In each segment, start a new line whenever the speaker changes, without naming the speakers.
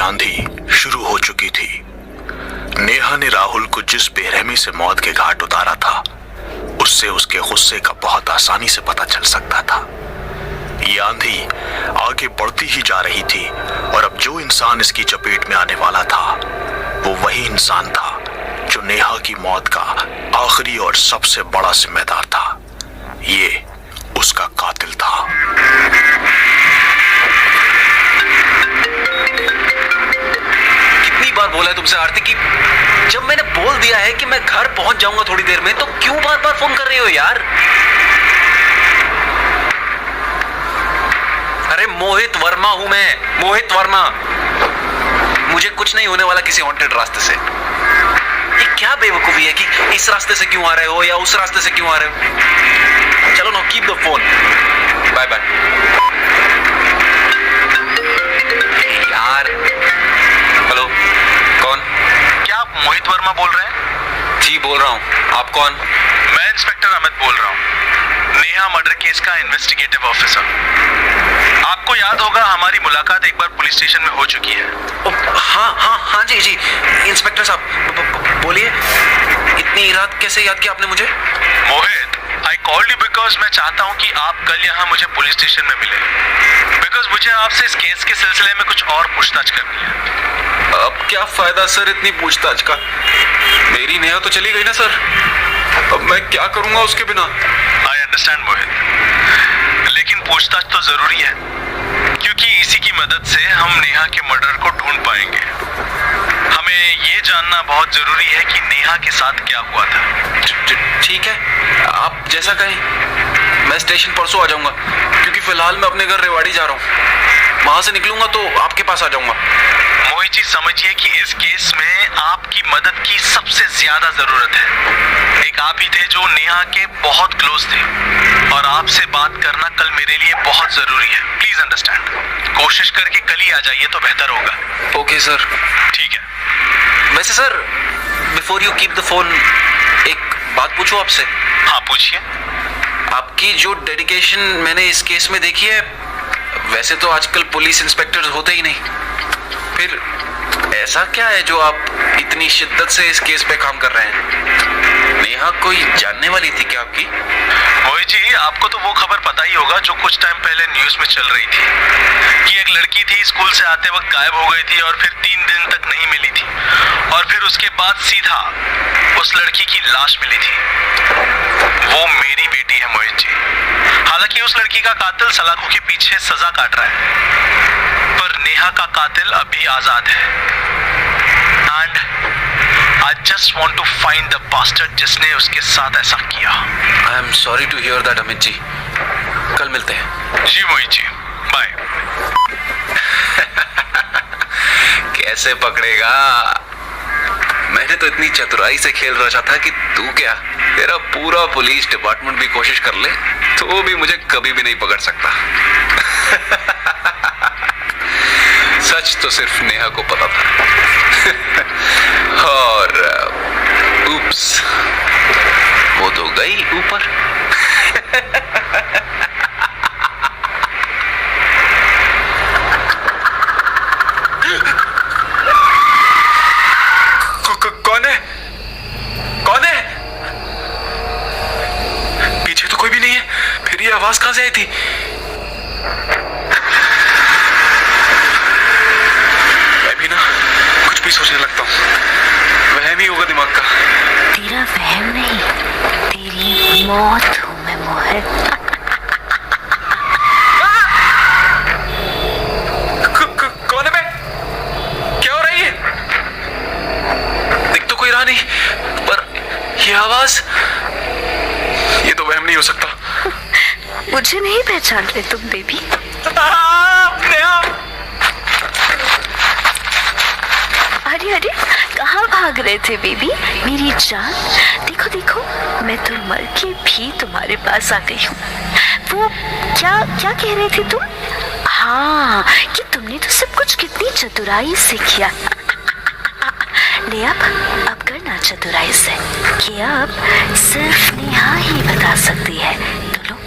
आंधी शुरू हो चुकी थी। नेहा ने राहुल को जिस बेरहमी से मौत के घाट उतारा था, उससे उसके गुस्से का बहुत आसानी से पता चल सकता था। ये आंधी आगे बढ़ती ही जा रही थी और अब जो इंसान इसकी चपेट में आने वाला था, वो वही इंसान था जो नेहा की मौत का आखिरी और सबसे बड़ा जिम्मेदार था। ये उसका कातिल था।
कितनी बार बोला है तुमसे आरती कि जब मैंने बोल दिया है कि मैं घर पहुंच जाऊंगा थोड़ी देर में, तो क्यों बार बार फोन कर रही हो यार? अरे मोहित वर्मा हूं मैं, मोहित वर्मा। मुझे कुछ नहीं होने वाला किसी हॉन्टेड रास्ते से। ये क्या बेवकूफी है कि इस रास्ते से क्यों आ रहे हो या उस रास्ते से क्यों आ रहे हो? चलो ना, keep the phone. Bye bye. यार हेलो, कौन?
क्या आप मोहित वर्मा बोल रहे हैं?
जी बोल रहा हूँ। आप कौन?
मैं इंस्पेक्टर अमित बोल रहा हूँ, नेहा मर्डर केस का इन्वेस्टिगेटिव ऑफिसर। आपको याद होगा हमारी मुलाकात एक बार पुलिस स्टेशन में हो चुकी है।
हाँ जी जी इंस्पेक्टर साहब, बोलिए। इतनी रात कैसे याद किया आपने मुझे?
मोहित, आई कॉल्ड यू बिकॉज मैं चाहता हूँ कि आप कल यहाँ मुझे पुलिस स्टेशन में मिले, बिकॉज मुझे आपसे इस केस के सिलसिले में कुछ और पूछताछ करनी है।
अब क्या फायदा सर इतनी पूछताछ का? मेरी नेहा तो चली गई ना सर, अब मैं क्या करूंगा उसके बिना?
आई अंडरस्टैंड मोहित, लेकिन पूछताछ तो जरूरी है, क्योंकि इसी की मदद से हम नेहा के मर्डर को ढूंढ पाएंगे। हमें ये जानना बहुत जरूरी है कि नेहा के साथ क्या हुआ था।
ठीक है, आप जैसा कहें। मैं स्टेशन परसों आ जाऊंगा, क्योंकि फिलहाल मैं अपने घर रेवाड़ी जा रहा हूँ। वहां से निकलूंगा तो आपके पास आ जाऊंगा।
मोहित जी, समझिए कि इस केस में आपकी मदद की सबसे ज्यादा जरूरत है। एक आप ही थे जो नेहा के बहुत क्लोज थे, और आपसे बात करना कल मेरे लिए बहुत जरूरी है। Please understand. कोशिश करके कल ही आ जाइए तो बेहतर होगा।
Okay sir.
ठीक है।
वैसे sir, before you keep the phone, एक बात पूछूं आपसे?
हाँ पूछिए।
आपकी जो डेडिकेशन मैंने इस केस में देखी है, वैसे तो आजकल पुलिस इंस्पेक्टर्स होते ही नहीं, फिर ऐसा क्या है जो आप इतनी शिद्दत से इस केस पे काम कर रहे हैं? नेहा कोई जानने वाली थी क्या आपकी?
मोहित जी, आपको तो वो खबर पता ही होगा जो कुछ टाइम पहले न्यूज में चल रही थी, कि एक लड़की थी स्कूल से आते वक्त गायब हो गई थी और फिर 3 दिन तक नहीं मिली थी, और फिर उसके बाद सीधा उस लड़की की लाश मिली थी। वो मेरी बेटी है मोहित जी। हालांकि उस लड़की का कातिल सलाखों के पीछे सजा काट रहा है, पर नेहा का कातिल अभी आजाद है। And I just want to find the bastard जिसने उसके साथ ऐसा किया।
I am sorry to hear that Amit ji. कल मिलते हैं।
जी मोहित जी, बाय।
कैसे पकड़ेगा? मैंने तो इतनी चतुराई से खेल रचा था कि तू क्या, तेरा पूरा पुलिस डिपार्टमेंट भी कोशिश कर ले तो भी मुझे कभी भी नहीं पकड़ सकता। सच तो सिर्फ नेहा को पता था। और उप्स, वो तो गई ऊपर। कौन है? कौन है? पीछे तो कोई भी नहीं है, फिर ये आवाज कहां से आई थी? मैं भी ना कुछ भी सोचने लगता हूँ, वहम ही होगा दिमाग का।
तेरा वहम नहीं, तेरी मौत हूं मैं मोहित।
कौन है? मैं क्या हो रही है? दिख तो कोई रहा नहीं, पर ये आवाज, ये तो वहम नहीं हो सकता।
मुझे नहीं पहचान रहे तुम बेबी? अरे अरे, कहाँ भाग रहे थे बेबी मेरी जान? देखो देखो, मैं तो मर के भी तुम्हारे पास आ गई हूँ। वो क्या क्या कह रहे थे तुम? हाँ, कि तुमने तो सब कुछ कितनी चतुराई से किया। ले अब करना चतुराई से, कि अब सिर्फ नेहा ही बता सकती है। तो लो,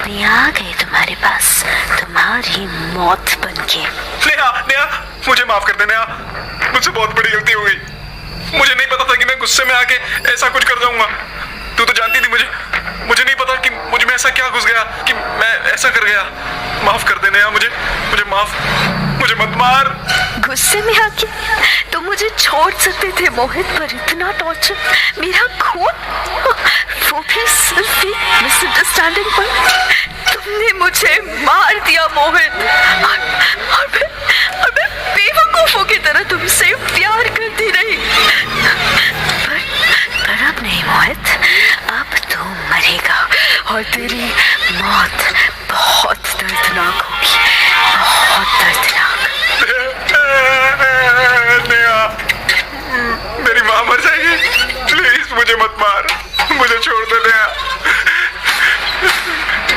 नेहा आ गई तुम्हारे पास, तुम्हारी मौत बनके।
नेहा, नेहा,
मुझे माफ कर देना, मुझसे बहुत बड़ी गलती हो गई। मुझे नहीं पता था कि मैं गुस्से में आके ऐसा कुछ कर जाऊंगा। तू तो जानती थी मुझे नहीं पता कि मुझ में ऐसा क्या घुस गया कि मैं ऐसा कर गया। माफ कर देना यार, मुझे मत मार।
गुस्से में आके तुम मुझे छोड़ सकते थे मोहित, पर इतना टॉर्चर, मेरा खून, वो भी सिर्फ एक मिसअंडरस्टैंडिंग पर तुमने मुझे मार दिया मोहित। और मैं बेवकूफों की तरह तुमसे प्यार करती रही। पर अब नहीं मोहित, अब तू मरेगा और तेरी मौत बहुत दर्दनाक होगी, बहुत दर्दनाक।
नेहा, मेरी माँ मर जाएगी, प्लीज मुझे मत मार, मुझे छोड़ दे नेहा।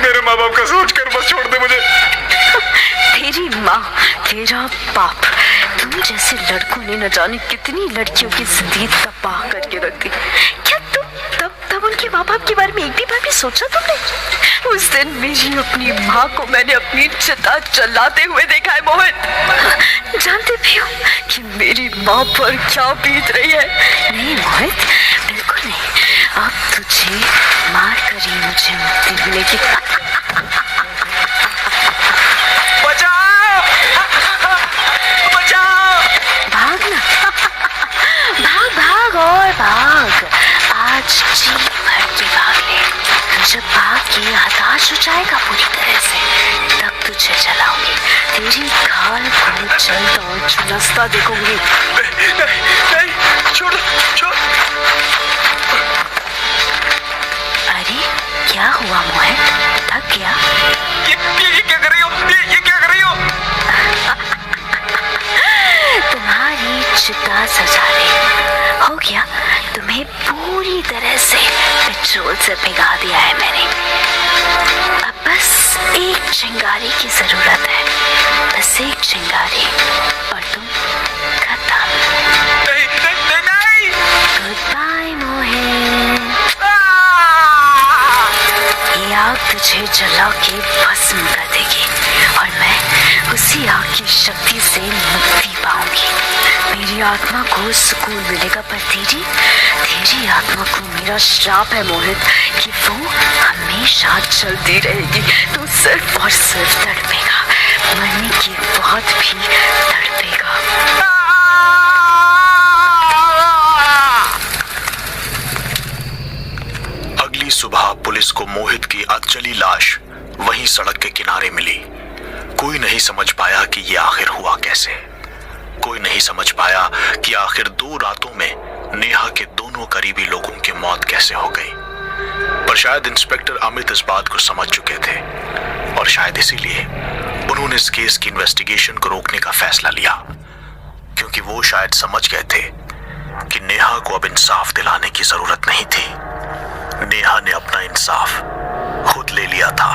मेरे माँ बाप का सोच कर बस छोड़ दे मुझे।
तेरी माँ, तेरा बाप, तुम जैसे लड़कों ने न जाने कितनी लड़कियों की जिंदगी तबाह करके रख दी। क्या तुम तब उनके माँ बाप के बारे में एक भी बार भी सोचा तुमने? उस दिन मेरी अपनी माँ को मैंने अपनी चिता जलाते हुए देखा है मोहित। जानते भी हो कि मेरी माँ पर क्या बीत रही है? नहीं मोहित, बिल्कुल नहीं। अब तुझे मार कर ही मुझे मुक्ति मिलेगी।
बचाओ! बचाओ!
भाग ना, भाग और भाग। आज जी भर के भाग ले। जब भाग के हताश हो जाएगा पूरी तरह से, तब तुझे जलाऊंगी। तेरी खाल को जल्द और झुलसता देखूंगी।
नहीं, छोड़।
अरे क्या हुआ मोहित, थक गया?
ये क्या कर रही हो? ये क्या कर रही हो?
तुम्हारी चिता सजा रही हो गया। तुम्हें पूरी तरह से पेट्रोल से भिगा दिया है मैंने। अब बस एक चिंगारी की जरूरत है, बस एक चिंगारी और तुम खत्म।
नहीं।
गुड बाय मोहित। ये आग तुझे जला के भस्म कर देगी और मैं उसी आग की शक्ति से मुक्ति पाऊंगी। मेरी आत्मा को सुकून मिलेगा, पर तेरी आत्मा को मेरा श्राप है मोहित कि वो हमेशा चलती रहेगी। तू सिर्फ और सिर्फ तड़पेगा, मरने के बाद भी तड़पेगा।
अगली सुबह पुलिस को मोहित की अधजली लाश वहीं सड़क के किनारे मिली। कोई नहीं समझ पाया कि ये आखिर हुआ कैसे। कोई नहीं समझ पाया कि आखिर 2 रातों में नेहा के दोनों करीबी लोगों की मौत कैसे हो गई। पर शायद इंस्पेक्टर अमित इस बात को समझ चुके थे और शायद इसीलिए उन्होंने इस केस की इन्वेस्टिगेशन को रोकने का फैसला लिया, क्योंकि वो शायद समझ गए थे कि नेहा को अब इंसाफ दिलाने की जरूरत नहीं थी। नेहा ने अपना इंसाफ खुद ले लिया था।